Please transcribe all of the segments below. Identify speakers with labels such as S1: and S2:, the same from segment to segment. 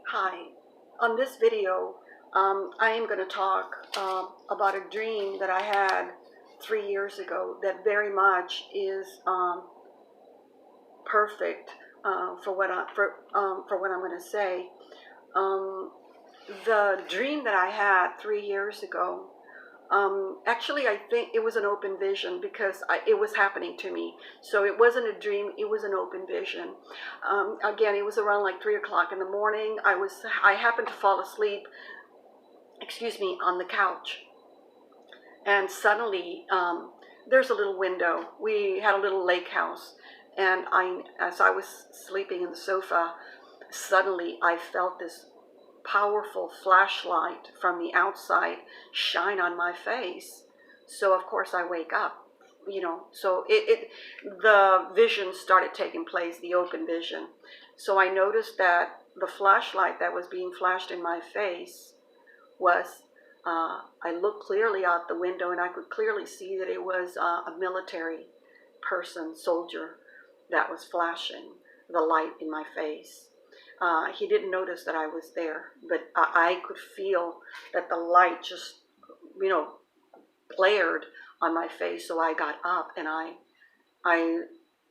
S1: Hi. On this video, I am going to talk about a dream that I had 3 years ago that very much is perfect for what I'm going to say. Um, the dream that I had 3 years ago, actually, I think it was an open vision because it was happening to me. So it wasn't a dream; it was an open vision. Again, it was around like 3 o'clock in the morning. I happened to fall asleep, on the couch, and suddenly there's a little window. We had a little lake house, and as I was sleeping in the sofa, suddenly I felt this powerful flashlight from the outside shine on my face. So of course I wake up, so the vision started taking place, the open vision. So I noticed that the flashlight that was being flashed in my face was, I looked clearly out the window and I could clearly see that it was a military person, soldier, that was flashing the light in my face. He didn't notice that I was there, but I could feel that the light just, you know, glared on my face. So I got up and I,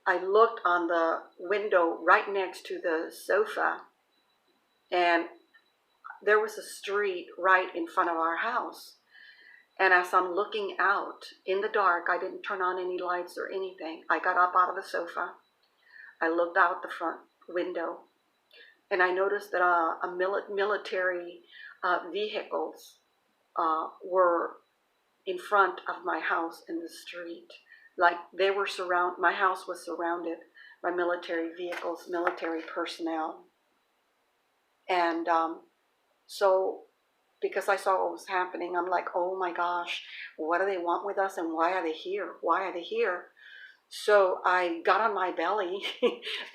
S1: I looked on the window right next to the sofa, and there was a street right in front of our house. And as I'm looking out in the dark, I didn't turn on any lights or anything. I got up out of the sofa. I looked out the front window, and I noticed that military vehicles were in front of my house in the street. Like they were my house was surrounded by military vehicles, military personnel. And so because I saw what was happening, I'm like, oh my gosh, what do they want with us and why are they here? Why are they here? So I got on my belly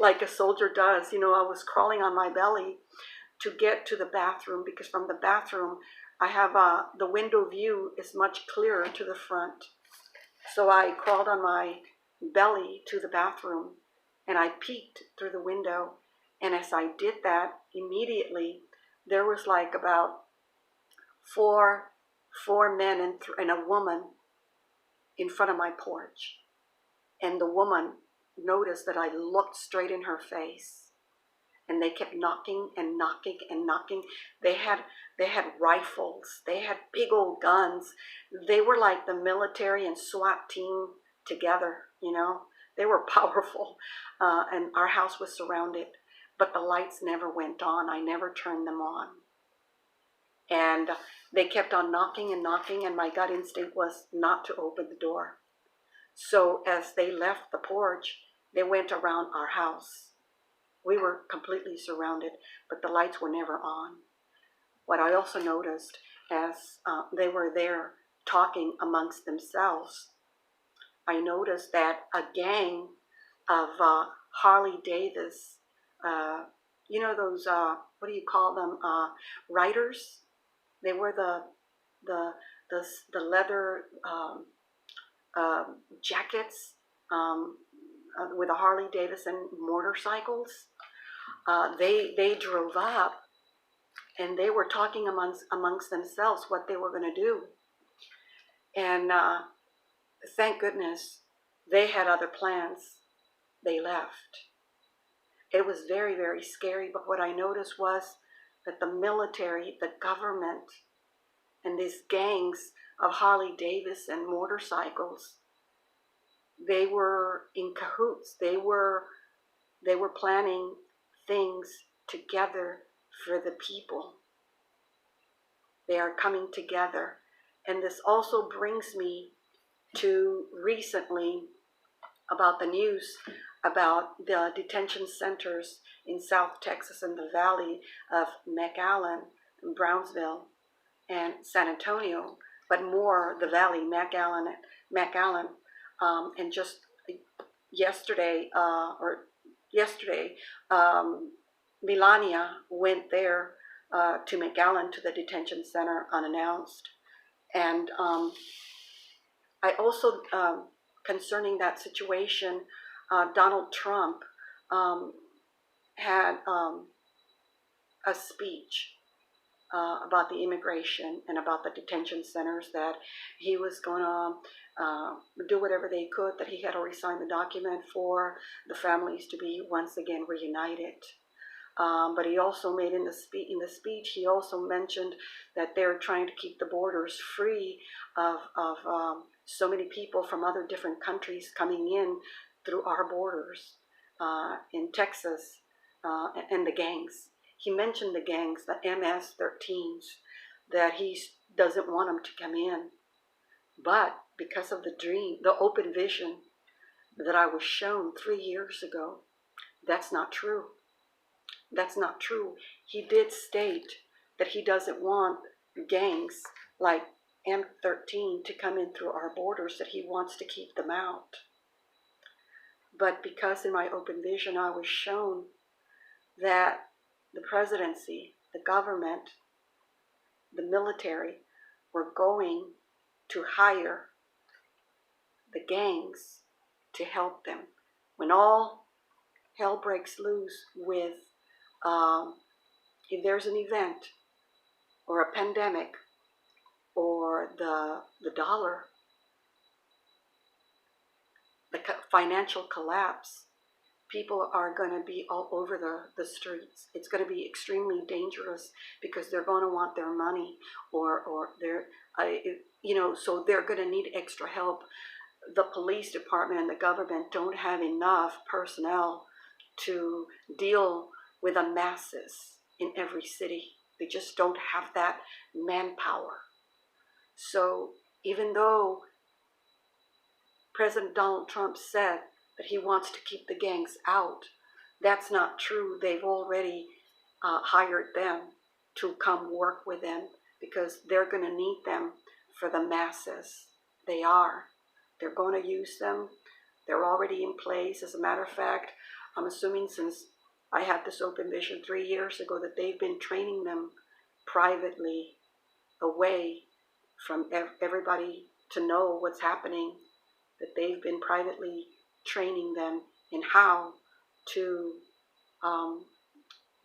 S1: like a soldier does. I was crawling on my belly to get to the bathroom because from the bathroom, I have the window view is much clearer to the front. So I crawled on my belly to the bathroom and I peeked through the window. And as I did that, immediately there was like about four men and a woman in front of my porch. And the woman noticed that I looked straight in her face, and they kept knocking and knocking and knocking. They had rifles. They had big old guns. They were like the military and SWAT team together. They were powerful, and our house was surrounded, but the lights never went on. I never turned them on. And they kept on knocking and knocking, and my gut instinct was not to open the door. So as they left the porch, they went around our house. We were completely surrounded, but the lights were never on. What I also noticed as they were there talking amongst themselves, I noticed that a gang of Harley Davis, those, what do you call them, riders? They wear the leather jackets with a Harley Davidson motorcycles. They drove up and they were talking amongst themselves what they were going to do. And thank goodness they had other plans. They left. It was very, very scary, but what I noticed was that the military, the government, and these gangs of Harley Davidson motorcycles, they were in cahoots. They were planning things together for the people. They are coming together. And this also brings me to recently about the news about the detention centers in South Texas and the valley of McAllen, Brownsville, and San Antonio, but more the valley, McAllen, and just yesterday, Melania went there to McAllen to the detention center unannounced. And I also, concerning that situation, Donald Trump had a speech about the immigration and about the detention centers, that he was going to do whatever they could, that he had already signed the document for the families to be once again reunited. But he also made in the speech, he also mentioned that they're trying to keep the borders free of so many people from other different countries coming in through our borders in Texas, and the gangs. He mentioned the gangs, the MS-13s, that he doesn't want them to come in. But because of the dream, the open vision that I was shown 3 years ago, that's not true. That's not true. He did state that he doesn't want gangs like M13 to come in through our borders, that he wants to keep them out. But because in my open vision I was shown that the presidency, the government, the military were going to hire the gangs to help them. When all hell breaks loose with, if there's an event or a pandemic or the dollar, the financial collapse, people are going to be all over the streets. It's going to be extremely dangerous because they're going to want their money, or they're, so they're going to need extra help. The police department and the government don't have enough personnel to deal with the masses in every city. They just don't have that manpower. So even though President Donald Trump said that he wants to keep the gangs out, that's not true. They've already hired them to come work with them because they're going to need them for the masses. They are. They're going to use them. They're already in place. As a matter of fact, I'm assuming since I had this open vision 3 years ago that they've been training them privately, away from everybody to know what's happening, that they've been privately training them in how to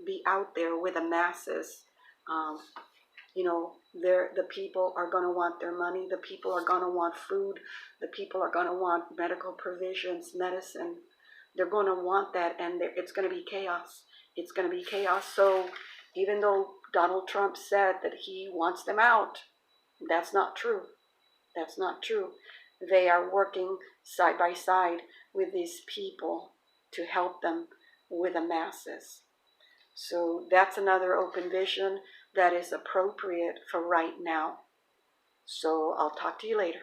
S1: be out there with the masses. The people are going to want their money. The people are going to want food. The people are going to want medical provisions, medicine. They're going to want that, and it's going to be chaos. It's going to be chaos. So even though Donald Trump said that he wants them out, that's not true. That's not true. They are working side by side with these people to help them with the masses. So that's another open vision that is appropriate for right now. So I'll talk to you later.